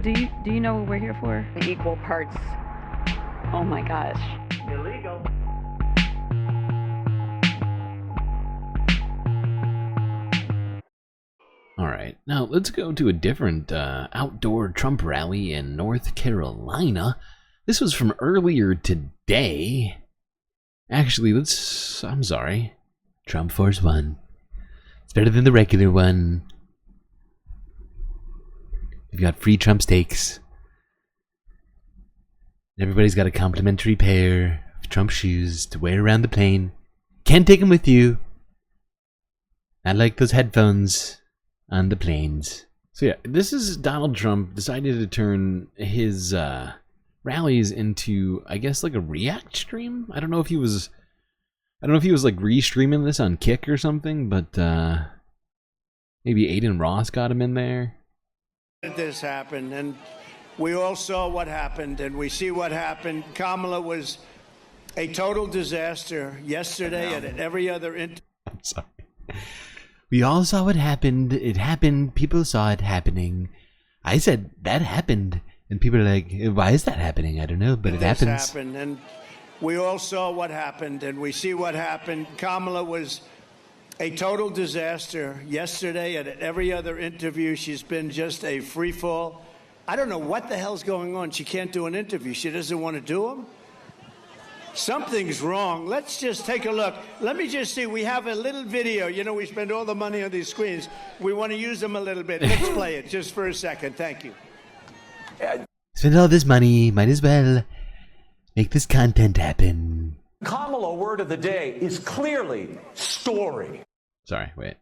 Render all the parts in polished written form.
Do you know what we're here for? Equal parts. Oh my gosh. Illegal. All right, now let's go to a different outdoor Trump rally in North Carolina. This was from earlier today. Actually, I'm sorry. Trump Force 1. It's better than the regular one. We've got free Trump steaks. Everybody's got a complimentary pair of Trump shoes to wear around the plane. Can't take them with you. I like those headphones on the planes. So yeah, this is Donald Trump decided to turn his rallies into, I guess, like a react stream. I don't know if he was like restreaming this on Kick or something, but maybe Aiden Ross got him in there. This happened, and we all saw what happened, and we see what happened. Kamala was a total disaster yesterday and at every other I'm sorry. We all saw what happened. It happened. People saw it happening. I said that happened, and people are like, "Why is that happening?" I don't know, but it happens. Happened, and we all saw what happened, and we see what happened. Kamala was a total disaster yesterday and at every other interview. She's been just a free fall. I don't know what the hell's going on. She can't do an interview. She doesn't want to do them. Something's wrong. Let's just take a look. Let me just see. We have a little video. You know, we spend all the money on these screens. We want to use them a little bit. Let's play it just for a second. Thank you. Spend all this money. Might as well make this content happen. Kamala word of the day is clearly story. Sorry, wait.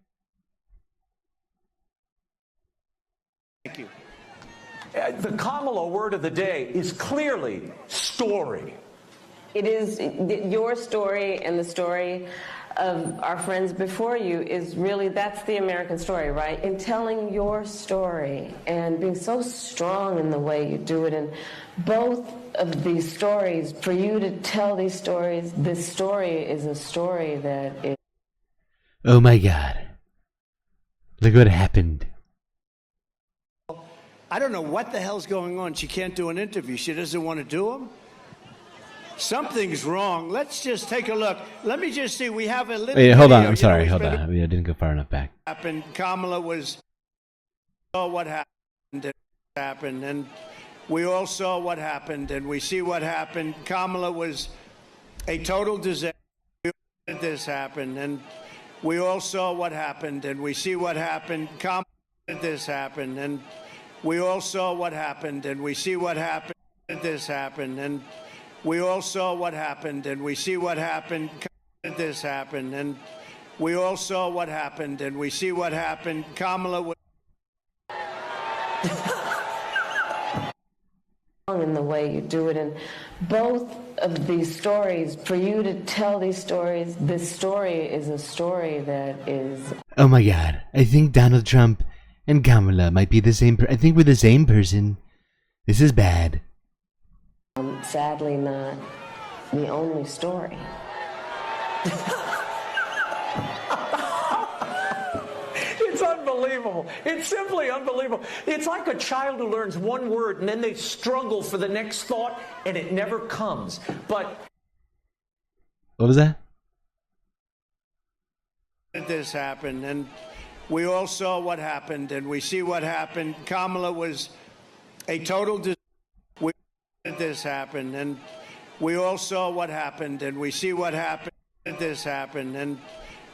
Thank you. The Kamala word of the day is clearly story. It is your story and the story of our friends before you is really, that's the American story, right? In telling your story and being so strong in the way you do it. And both of these stories, for you to tell these stories, this story is a story that is... Oh my God. Look what happened. I don't know what the hell's going on. She can't do an interview. She doesn't want to do them. Something's wrong. Let's just take a look. Let me just see. We have a little. Wait, hold on. video. I'm sorry. You know, Hold on. I didn't go far enough back. Happened. Kamala was saw what happened, and we all saw what happened, and we see what happened. Kamala was a total disaster. This happened, and we all saw what happened, and we see what happened. Kamala, this happened, and we all saw what happened, and we see what happened. This happened, and we all saw what happened, and we see what happened. This happened, and we all saw what happened, and we see what happened. Kamala was in the way you do it. And both of these stories, for you to tell these stories, this story is a story that is... Oh my God. I think Donald Trump and Kamala might be the same I think we're the same person. This is bad. Sadly not the only story. It's unbelievable. It's simply unbelievable. It's like a child who learns one word and then they struggle for the next thought and it never comes. But What was that? this happened, and we all saw what happened, and we see what happened. Kamala was a total disaster. This happened, and we all saw what happened, and we see what happened. This happened, and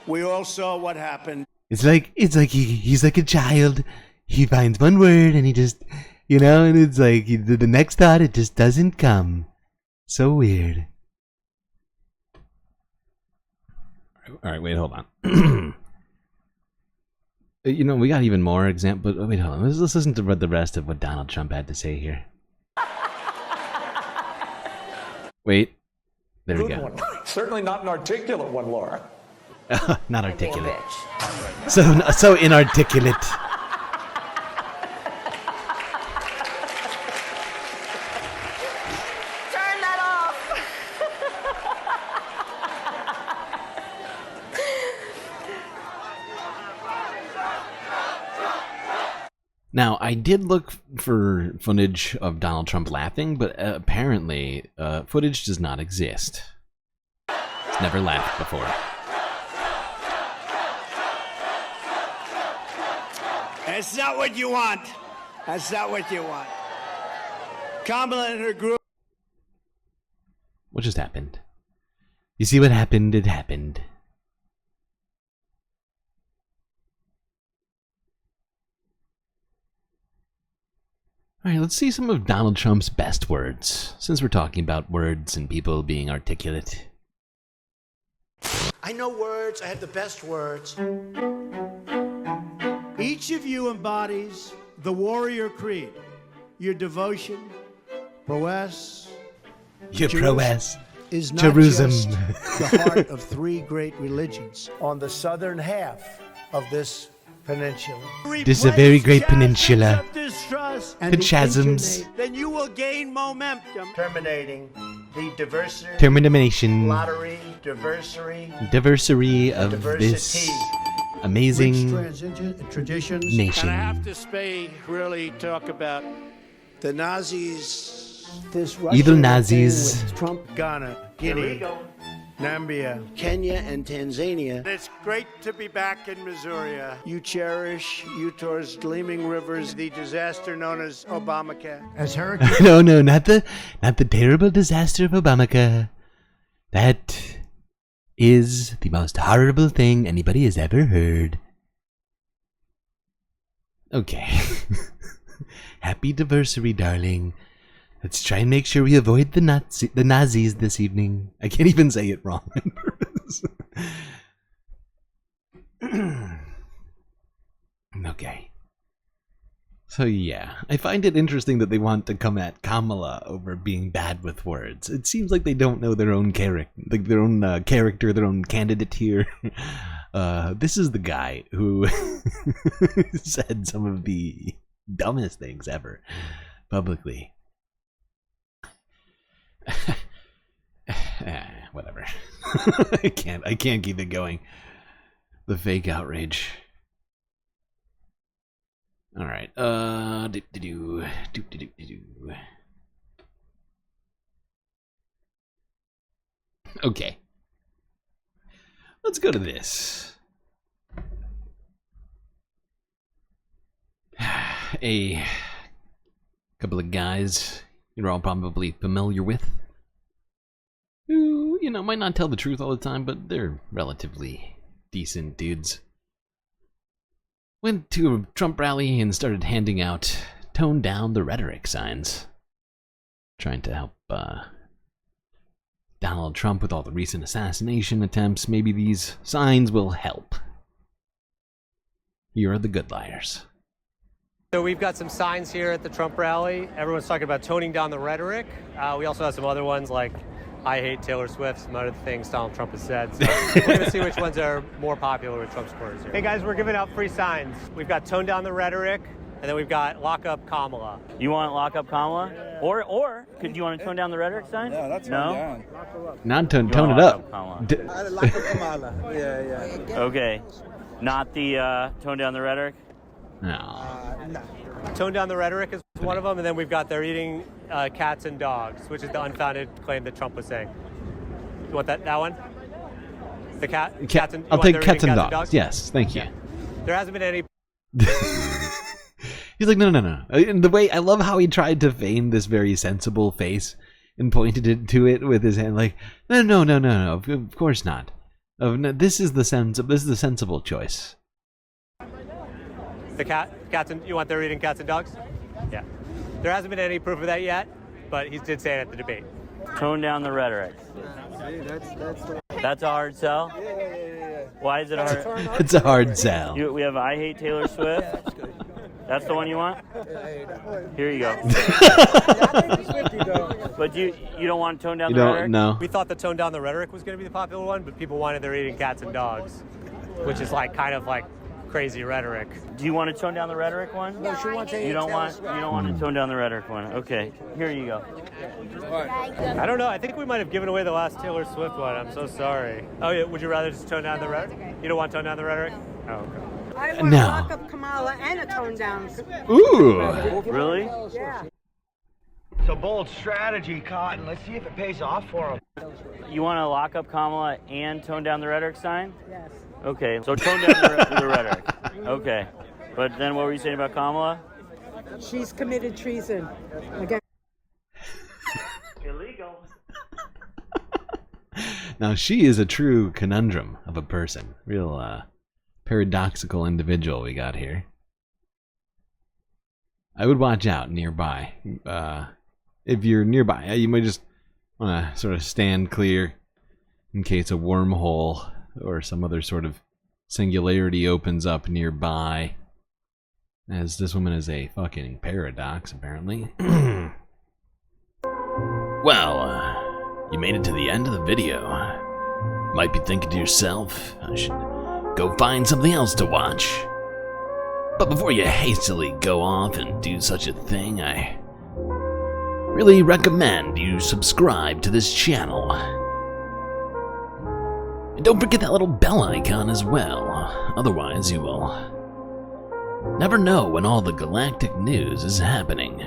we all saw what happened. It's like he's like a child. He finds one word and he just, and it's like the next thought, it just doesn't come. So weird. All right, wait, hold on. We got even more examples. But wait, hold on. Let's listen to the rest of what Donald Trump had to say here. Wait. There we good go. one. Certainly not an articulate one, Laura. Not articulate. So inarticulate. Turn that off! Now, I did look for footage of Donald Trump laughing, but apparently footage does not exist. He's never laughed before. That's not what you want. That's not what you want. Kamala and her group. What just happened? You see what happened? It happened. Alright, let's see some of Donald Trump's best words, since we're talking about words and people being articulate. I know words. I have the best words. Each of you embodies the warrior creed. Your devotion, prowess, Your prowess is not Jerusalem. just the heart of three great religions on the southern half of this peninsula. This is a very great peninsula. And The chasms. then you will gain momentum. Terminating the diversity, Termination. lottery, diversity, Diversity of diversity. this amazing traditions. nation. And I have to really talk about the Nazis. This Evil Russian Nazis. thing with Trump, Ghana, Guinea, Nambia, Kenya, and Tanzania. It's great to be back in Missouri. You cherish Utah's gleaming rivers, the disaster known as Obamacare. As hurricane. No, not the terrible disaster of Obamacare. That is the most horrible thing anybody has ever heard. Okay. Happy diversity, darling. Let's try and make sure we avoid the Nazis this evening. I can't even say it wrong. Okay. So yeah, I find it interesting that they want to come at Kamala over being bad with words. It seems like they don't know their own character, their own candidate here. This is the guy who said some of the dumbest things ever publicly. Whatever. I can't keep it going. The fake outrage. All right. Okay. Let's go to this. A couple of guys you're all probably familiar with, who, might not tell the truth all the time, but they're relatively decent dudes. Went to a Trump rally and started handing out tone down the rhetoric signs. Trying to help Donald Trump with all the recent assassination attempts. Maybe these signs will help. Here are the good liars. So we've got some signs here at the Trump rally. Everyone's talking about toning down the rhetoric. We also have some other ones like I hate Taylor Swift, some other things Donald Trump has said. So we're going to see which ones are more popular with Trump supporters here. Hey guys, we're giving out free signs. We've got tone down the rhetoric, and then we've got lock up Kamala. You want to lock up Kamala? Yeah. Or could you want to tone down the rhetoric sign? Yeah, that's no. Not tone it up. Lock up Kamala. Yeah. Okay. Not the tone down the rhetoric? No. Tone down the rhetoric is one of them, and then we've got they're eating cats and dogs, which is the unfounded claim that Trump was saying. You want that one? The cats and I'll take cats and dogs. Yes, thank you. Yeah. There hasn't been any. He's like, no. And the way I love how he tried to feign this very sensible face and pointed to it with his hand, like, no. Of course not. No, this is the sensible choice. The cats and you want they're eating cats and dogs? Yeah. There hasn't been any proof of that yet, but he did say it at the debate. Tone down the rhetoric. That's a hard sell? Yeah. Why is it hard? It's a hard sell. We have I hate Taylor Swift. That's the one you want? Here you go. But you don't want to tone down the rhetoric? No. We thought the tone down the rhetoric was going to be the popular one, but people wanted they're eating cats and dogs, which is kind of crazy rhetoric. Do you want to tone down the rhetoric one? No, she wants to. You don't want to tone down the rhetoric one. Okay, here you go. I don't know. I think we might have given away the last Taylor Swift one. I'm so sorry. Oh yeah. Would you rather just tone down the rhetoric? You don't want to tone down the rhetoric? Oh, okay. I want to No. lock up Kamala and a tone down. Ooh. Really? Yeah. It's a bold strategy, Cotton. Let's see if it pays off for him. You want to lock up Kamala and tone down the rhetoric sign? Yes. Okay, so tone down the rhetoric. Okay. But then what were you saying about Kamala? She's committed treason. Again. Illegal. Now she is a true conundrum of a person. Real paradoxical individual we got here. I would watch out nearby. If you're nearby, you might just want to sort of stand clear in case a wormhole or some other sort of singularity opens up nearby. As this woman is a fucking paradox, apparently. Well, you made it to the end of the video. Might be thinking to yourself, I should go find something else to watch. But before you hastily go off and do such a thing, I really recommend you subscribe to this channel. And don't forget that little bell icon as well, otherwise you will never know when all the galactic news is happening.